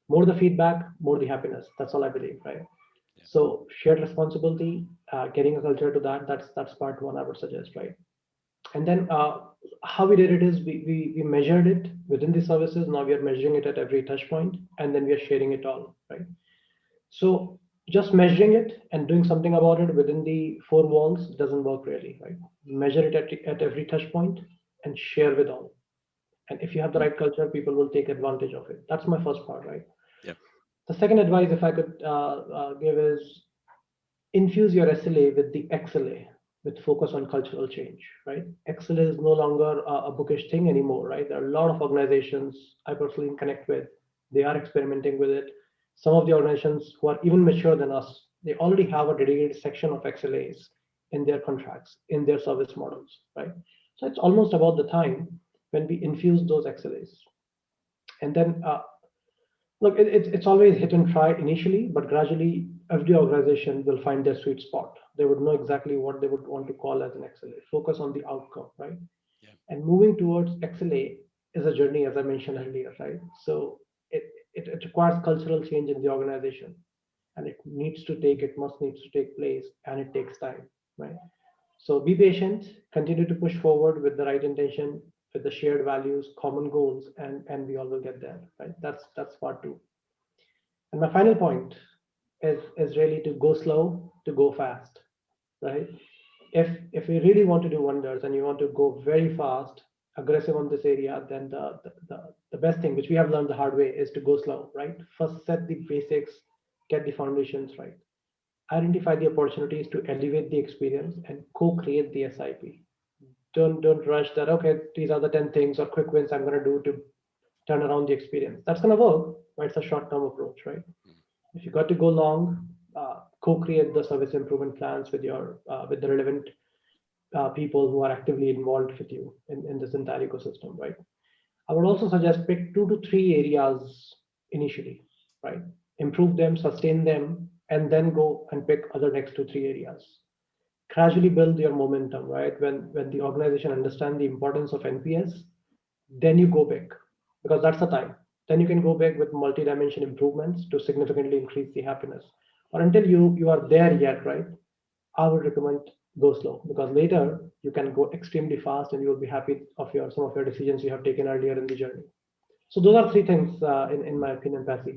More the feedback, more the happiness. That's all I believe, right? Yeah. So shared responsibility, getting a culture to that. That's part one I would suggest, right? And then how we did it is we measured it within the services. Now we are measuring it at every touch point, and then we are sharing it all, right? So just measuring it and doing something about it within the four walls doesn't work really, right? Measure it at every touch point and share with all. And if you have the right culture, people will take advantage of it. That's my first part, right? Yeah. The second advice, if I could give, is infuse your SLA with the XLA, with focus on cultural change, right? XLA is no longer a bookish thing anymore, right? There are a lot of organizations I personally connect with. They are experimenting with it. Some of the organizations who are even mature than us, they already have a dedicated section of XLAs in their contracts, in their service models, right? So it's almost about the time when we infuse those XLAs. And then look, it's always hit and try initially, but gradually every organization will find their sweet spot. They would know exactly what they would want to call as an XLA. Focus on the outcome, right? Yeah. And moving towards XLA is a journey, as I mentioned earlier, right? So it requires cultural change in the organization, and it must needs to take place, and it takes time, right? So be patient, continue to push forward with the right intention, with the shared values, common goals, and we all will get there, right? That's part two. And my final point is really to go slow, to go fast, right? If we really want to do wonders and you want to go very fast, aggressive on this area, then the best thing, which we have learned the hard way, is to go slow, right? First set the basics, get the foundations right, identify the opportunities to elevate the experience, and co-create the SIP. Don't rush that. Okay, these are the 10 things or quick wins I'm going to do to turn around the experience. That's going to work, but it's a short-term approach, right? Mm. If you got to go long, co-create the service improvement plans with the relevant people who are actively involved with you in this entire ecosystem, right? I would also suggest pick 2 to 3 areas initially, right? Improve them, sustain them, and then go and pick other next 2 3 areas. Gradually build your momentum, right? When the organization understand the importance of NPS, then you go big, because that's the time. Then you can go big with multi-dimension improvements to significantly increase the happiness. Or until you are there yet, right? I would recommend go slow, because later you can go extremely fast and you will be happy of your some of your decisions you have taken earlier in the journey. So those are 3 things in my opinion, Patsy.